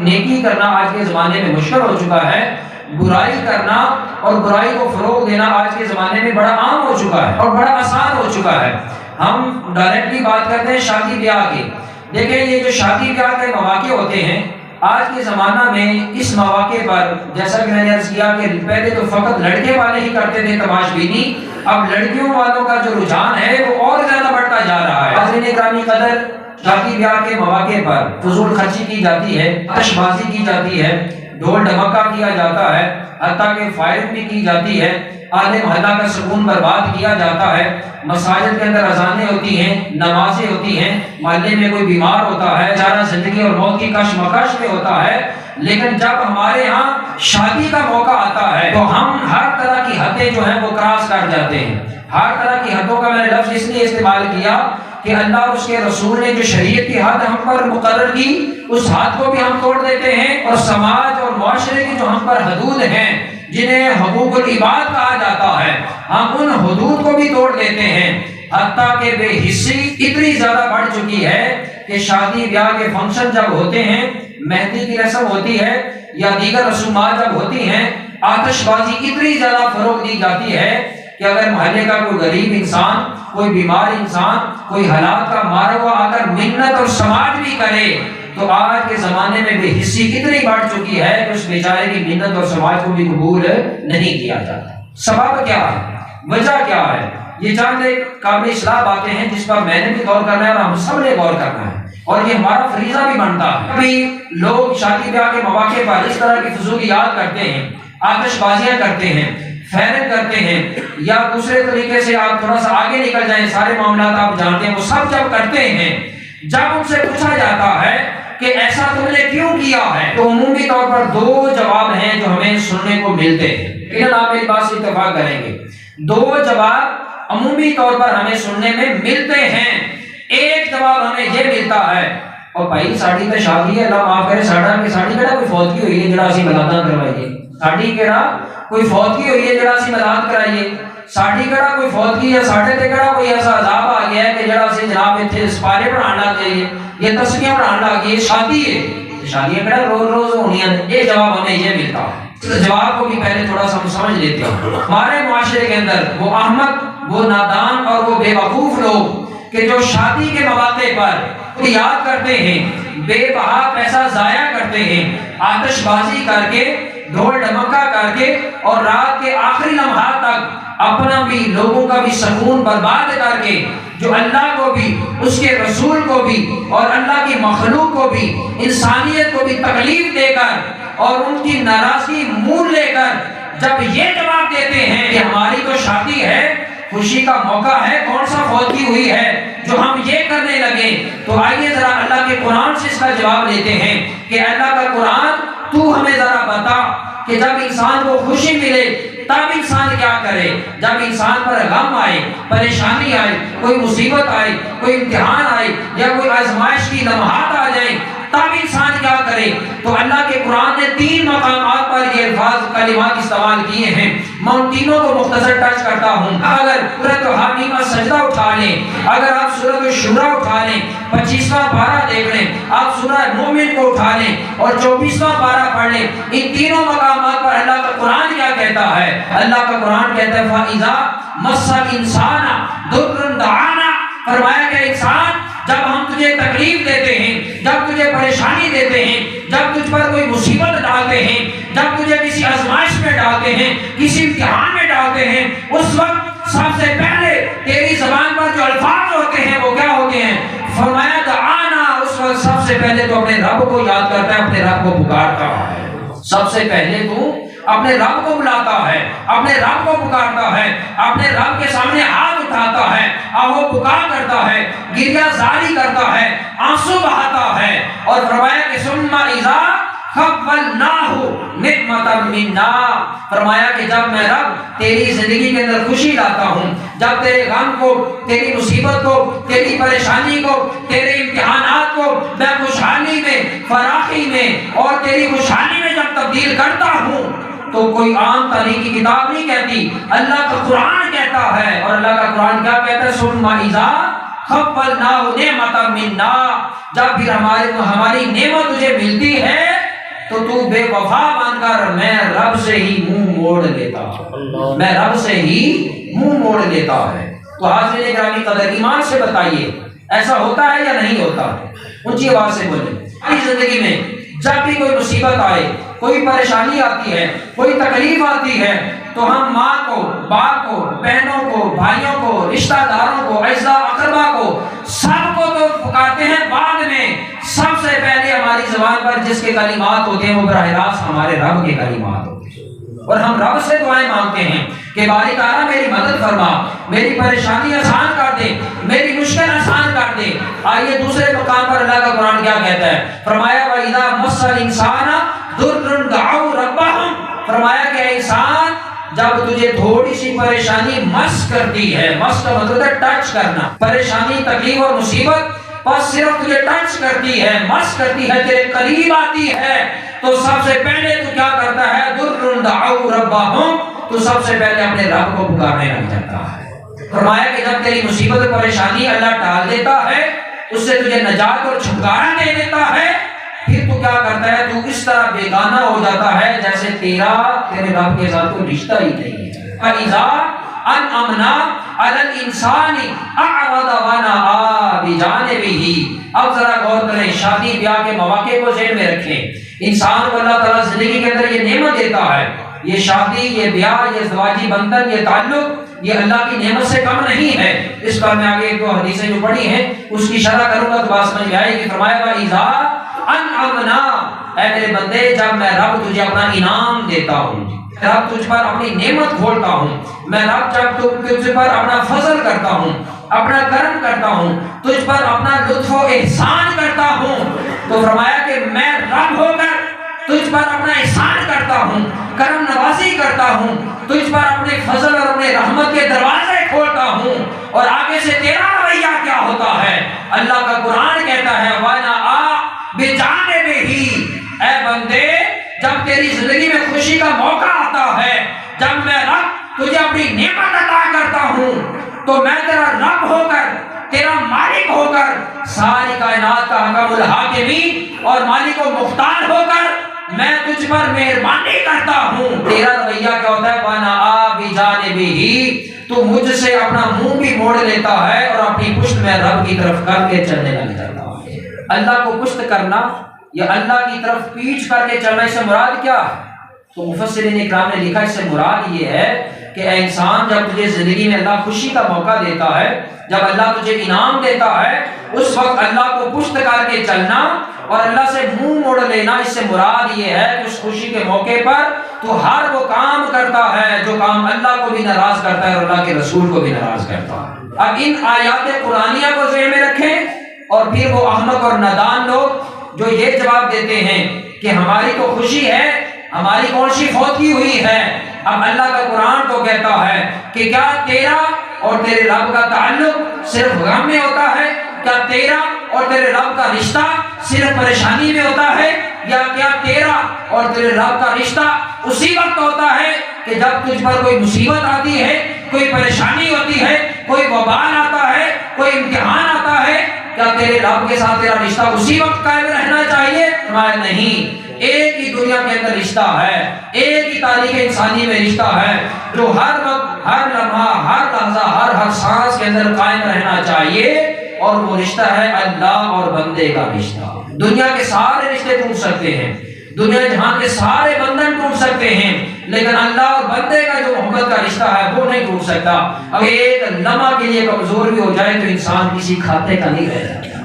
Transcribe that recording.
نیکی کرنا آج کے زمانے میں مشکل ہو چکا ہے، برائی کرنا اور برائی کو فروغ دینا آج کے زمانے میں بڑا عام ہو چکا ہے اور بڑا آسان ہو چکا ہے۔ ہم ڈائریکٹلی بات کرتے ہیں شادی بیاہ کی۔ دیکھیں یہ جو شادی بیاہ کے مواقع ہوتے ہیں آج کے زمانہ میں، اس مواقع پر جیسا کہ میں نے عرض کیا کہ پہلے تو فقط لڑکے والے ہی کرتے تھے تماش بینی، اب لڑکیوں والوں کا جو رجحان ہے وہ اور زیادہ بڑھتا جا رہا ہے۔ حاضرین گرامی قدر، شادی بیاہ کے مواقع پر فضول خرچی کی جاتی ہے، آتش بازی کی جاتی ہے، ڈھول ڈھمکا کیا جاتا ہے، حتیٰ کہ فائرنگ بھی کی جاتی ہے، اہل محلہ کا سکون برباد کیا جاتا ہے، مساجد کے اندر اذانیں ہوتی ہیں، نمازیں ہوتی ہیں، محلے میں کوئی بیمار ہوتا ہے، بیچارہ زندگی اور موت کی کشمکش میں ہوتا ہے۔ لیکن جب ہمارے ہاں شادی کا موقع آتا ہے تو ہم ہر طرح کی حدیں جو ہیں وہ کراس کر جاتے ہیں۔ ہر طرح کی حدوں کا میں نے لفظ اس لیے استعمال کیا کہ اللہ اور اس کے رسول نے جو شریعت کی حد ہم پر مقرر کی اس حد کو بھی ہم توڑ دیتے ہیں، اور سماج اور معاشرے کی جو ہم پر حدود ہیں جنہیں حقوق العباد کہا جاتا ہے، ہم ان حدود کو بھی توڑ دیتے ہیں۔ حتیٰ کہ بے حسی اتنی زیادہ بڑھ چکی ہے کہ شادی بیاہ کے فنکشن جب ہوتے ہیں، مہندی کی رسم ہوتی ہے یا دیگر رسومات جب ہوتی ہیں، آتش بازی اتنی زیادہ فروغ دی جاتی ہے کہ اگر محلے کا کوئی غریب انسان، کوئی بیمار انسان، کوئی حالات کا مارا ہوا آ کر منت اور سماعت بھی کرے تو آج کے زمانے میں بے حسی اتنی بڑھ چکی ہے کہ اس بیچارے کی منت اور سماعت کو بھی قبول نہیں کیا جاتا۔ سبب کیا ہے؟ وجہ کیا ہے؟ یہ چند ایک قابل اصلاح باتیں ہیں جس پر میں نے بھی غور کرنا ہے اور ہم سب نے غور کرنا ہے، اور یہ ہمارا فریضہ بھی بنتا ہے۔ ابھی لوگ شادی بیاہ کے مواقع پر اس طرح کی فضولیات کرتے ہیں، آتش بازیاں کرتے ہیں، فیرنگ کرتے ہیں، یا دوسرے طریقے سے آپ تھوڑا سا آگے نکل جائیں، سارے معاملات آپ جانتے ہیں، وہ سب جب کرتے ہیں، جب ان سے پوچھا جاتا ہے کہ ایسا تم نے کیوں کیا ہے تو عمومی طور پر دو جواب ہیں جو ہمیں سننے کو ملتے ہیں۔ لیکن آپ میری بات سے اتفاق کریں گے، دو جواب عمومی طور پر ہمیں سننے میں ملتے ہیں۔ ایک جواب ہمیں یہ ملتا ہے، اور بھائی ساڑی تے شادی ہے، اللہ معاف کرے، ساڑی کیڑا کوئی فوت کی ہوئی ہے جڑا اسی ملاداں کروائیے، ساڑی کیڑا کوئی فوت کی ہوئی ہے جڑا اسی ملاد کرائیے، ساڑی کیڑا کوئی فوت کی ہے، ساڑے تے کیڑا کوئی ایسا عذاب آ گیا ہے کہ جڑا اسی جناب اتنے سپارے پڑھان لگ جائیے، یہ تسبیحاں پڑھان لگ گئی، شادی ہے، شادیاں کیڑا روز روز ہونی ہیں۔ یہ جواب ہمیں یہ ملتا ہے۔ اس جواب کو بھی پہلے تھوڑا سا سمجھ لیتے ہیں۔ ہمارے معاشرے کے اندر وہ احمق، وہ نادان اور وہ بے وقوف لوگ کہ جو شادی کے مواقع پر یاد کرتے ہیں، بے بہا پیسہ ضائع کرتے ہیں، آتش بازی کر کے، ڈھول ڈھمکا کر کے، اور رات کے آخری لمحات تک اپنا بھی لوگوں کا بھی سکون برباد کر کے، جو اللہ کو بھی، اس کے رسول کو بھی اور اللہ کی مخلوق کو بھی، انسانیت کو بھی تکلیف دے کر اور ان کی ناراضگی مول لے کر جب یہ جواب دیتے ہیں کہ ہماری تو شادی ہے، خوشی کا موقع ہے، کون سا فوت کی ہوئی ہے جو ہم یہ کرنے لگے، تو آئیے ذرا اللہ کے قرآن سے اس کا جواب لیتے ہیں کہ اللہ کا قرآن تو ہمیں ذرا بتا کہ جب انسان کو خوشی ملے تب انسان کیا کرے، جب انسان پر غم آئے، پریشانی آئے، کوئی مصیبت آئے، کوئی امتحان آئے یا کوئی آزمائش کی لمحات آ جائیں تب انسان کیا کرے۔ تو اللہ کے قرآن نے 3 مقامات پر یہ الفاظ کلمات استعمال کیے ہیں، میں ان تینوں کو مختصر ٹچ کرتا ہوں۔ اگر سورۃ حامیم کا سجدہ اٹھا لیں، اگر آپ سورۃ الشورى اٹھا لیں، 25واں پارہ دیکھ لیں، آپ سورہ مومن کو اٹھا لیں اور 24واں پارہ پڑھ لیں، ان تینوں مقامات پر اللہ کا قرآن کیا کہتا ہے؟ اللہ کا قرآن کہتا ہے فَإِذَا مَسَّ الْإِنسَانَ ضُرٌّ دَعَانَا، فرمایا کہ انسان جب ہم تجھے تکلیف دیتے ہیں، جب تجھے پریشانی دیتے ہیں، جب تجھ پر کوئی مصیبت ڈالتے ہیں، جب تجھے کسی آزمائش میں ڈالتے ہیں، کسی امتحان میں ڈالتے ہیں، اس وقت سب سے پہلے تیری زبان پر جو الفاظ ہوتے ہیں وہ کیا ہوتے ہیں؟ فرمایا دعانا، اس وقت سب سے پہلے تو اپنے رب کو یاد کرتا ہے، اپنے رب کو پکارتا ہے، سب سے پہلے تو اپنے رب کو بلاتا ہے، اپنے رب کو پکارتا ہے، اپنے رب کے سامنے ہاتھ اٹھاتا ہے، آہو پکار کرتا ہے، گریہ زاری کرتا ہے، آنسو بہاتا ہے، اور فرمایا کہ ثم اذا خولناہ نعمتا منا، فرمایا کہ جب میں رب تیری زندگی کے اندر خوشی لاتا ہوں، جب تیرے غم کو، تیری مصیبت کو، تیری پریشانی کو، تیرے امتحانات کو میں خوشحالی میں، فراخی میں اور تیری خوشحالی میں جب تبدیل کرتا ہوں، تو کوئی عام تاریخی کتاب نہیں کہتی، اللہ کا قرآن کہتا ہے، اور اللہ کا قرآن کیا کہتا ہے؟ ثم اذا خولناہ نعمتا منا، جب پھر ہماری نعمت تجھے ملتی ہے بے وفا مان کر میں رب سے ہی منہ موڑ لیتا ہوں، میں رب سے ہی منہ موڑ لیتا ہے۔ تو حاضرین گرامی قدر ایمان سے بتائیے ایسا ہوتا ہے یا نہیں ہوتا؟ اونچی آواز سے بولیں۔ ہماری زندگی میں جب بھی کوئی مصیبت آئے، کوئی پریشانی آتی ہے، کوئی تکلیف آتی ہے، تو ہم ماں کو، باپ کو، بہنوں کو، بھائیوں کو، رشتہ داروں کو، اعزا اقربا کو، سب کو تو پکارتے ہیں، بعد میں سب سے پہلے ہماری زبان پر جس کے کلمات ہوتے ہیں وہ براہ راست ہمارے رب کے کلمات ہوتے ہیں، اور ہم رب سے دعائیں مانگتے ہیں کہ باری تعالیٰ میری مدد فرما، میری پریشانی آسان کر دے، میری مشکل آسان کر دے۔ آئیے دوسرے مقام پر اللہ کا قرآن کیا کہتا ہے؟ فرمایا وَإِذَا مَسَّ الْإِنسَانَ ضُرٌّ دَعَوْا رَبَّهُمْ، فرمایا کہ اے انسان جب تجھے تھوڑی سی پریشانی مس کرتی ہے، مس کا مطلب ہے ٹچ کرنا، پریشانی تکلیف اور مصیبت بس صرف تجھے ٹچ کرتی ہے، مس کرتی ہے، تیرے قریب آتی ہے، تو سب سے پہلے تو کیا کرتا ہے؟ ضُرٌّ دَعَوْا رَبَّهُمْ، تو سب سے پہلے اپنے رب کو پکارنے لگ جاتا ہے۔ فرمایا کہ جب تیری مصیبت اور پریشانی اللہ ٹال دیتا ہے، اس سے تجھے نجات اور چھٹکارا دے دیتا ہے، پھر تو کیا کرتا ہے؟ تو اس طرح بیگانہ ہو جاتا ہے جیسے تیرا تیرے رب کے ساتھ کوئی رشتہ ہی نہیں ہے۔ فَإِذَا أَنْعَمْنَا عَلَى الْإِنسَانِ أَعْرَضَ وَنَأَىٰ بِجَانِبِهِ۔ اب ذرا غور کریں، شادی بیاہ کے مواقع کو ذہن میں رکھیں۔ انسان کو اللہ تعالیٰ زندگی کے اندر یہ نعمت دیتا ہے، یہ شادی، یہ بیاہ، یہ ازدواجی بندھن، یہ تعلق، یہ اللہ کی نعمت سے کم نہیں ہے۔ اس پر میں آگے ایک دو حدیثیں جو پڑھی ہیں اس کی شرح کروں گا تو بات سمجھ میں آئے گی۔ فرمایا وَإِذَا أَنْعَمْنَا، اے میرے بندے جب میں رب تجھے اپنا انعام دیتا ہوں، رب تجھ پر اپنی نعمت کھولتا ہوں، میں رب جب تجھ پر اپنا فضل کرتا ہوں، اپنا کرم کرتا ہوں، تجھ پر اپنا لطف و احسان کرتا ہوں، تو فرمایا کہ میں رب ہو کر تجھ پر اپنا احسان کرتا ہوں، کرم نوازی کرتا ہوں، تجھ پر اپنے فضل اور اپنے رحمت کے دروازے کھولتا ہوں۔ اور آگے سے تیرا رویہ کیا ہوتا ہے؟ اللہ کا قرآن کہتا ہے وَنَأَىٰ بِجَانِبِهِ، اے بندے جب تیری زندگی میں خوشی کا موقع آتا ہے، جب میں رب تجھے اپنی نعمت عطا کرتا ہوں، تو میں تیرا رب ہو کر، تیرا مالک ہو کر، ساری کائنات کا حکم الحاکمین اور مالک و مختار ہو کر میں تجھ پر مہربانی کرتا ہوں۔ تیرا رویہ کیا ہوتا ہے؟ وَنَأَىٰ بِجَانِبِهِ، تو مجھ سے اپنا منہ بھی موڑ لیتا ہے اور اپنی پشت میں رب کی طرف کر کے چلنے لگ جاتا ہے۔ اللہ کو پشت کرنا یا اللہ کی طرف پیچھ کر کے چلنا، اس سے مراد کیا ہے؟ تو مفسرین اکرام نے لکھا اس سے مراد یہ ہے کہ اے انسان جب تجھے زندگی میں اللہ خوشی کا موقع دیتا ہے، جب اللہ تجھے انعام دیتا ہے، اس وقت اللہ کو پشت کر کے چلنا اور اللہ سے منہ موڑ لینا، اس سے مراد یہ ہے کہ اس خوشی کے موقع پر تو ہر وہ کام کرتا ہے جو کام اللہ کو بھی ناراض کرتا ہے اور اللہ کے رسول کو بھی ناراض کرتا ہے۔ اب ان آیات قرآنیہ کو ذہن میں رکھیں، اور پھر وہ احمق اور نادان لوگ جو یہ جواب دیتے ہیں کہ ہماری تو خوشی ہے، ہماری کون سی فوت کی ہوئی ہے؟ اب اللہ کا قرآن تو کہتا ہے کہ کیا تیرا اور تیرے رب کا تعلق صرف غم میں ہوتا ہے؟ کیا تیرا اور تیرے رب کا رشتہ صرف پریشانی میں ہوتا ہے؟ یا کیا تیرا اور تیرے رب کا رشتہ اسی وقت ہوتا ہے کہ جب تجھ پر کوئی مصیبت آتی ہے، کوئی پریشانی ہوتی ہے، کوئی وبال آتا ہے، کوئی امتحان آتا ہے، کیا تیرے رب کے ساتھ تیرا رشتہ اسی وقت قائم رہنا چاہیے؟ نہیں، ایک ہی دنیا کے اندر رشتہ ہے، ایک ہی تاریخ انسانی میں رشتہ ہے جو ہر وقت، ہر لمحہ، ہر لحظہ، ہر سانس کے اندر قائم رہنا چاہیے، اور وہ رشتہ ہے اللہ اور بندے کا رشتہ۔ دنیا کے سارے رشتے ٹوٹ سکتے ہیں، دنیا جہاں کے سارے بندھن ٹوٹ سکتے ہیں، لیکن اللہ اور بندے کا جو محبت کا رشتہ ہے وہ نہیں ٹوٹ سکتا۔ اب ایک لمحہ کے لیے کمزور بھی ہو جائے تو انسان کسی کھاتے کا نہیں رہ جاتا۔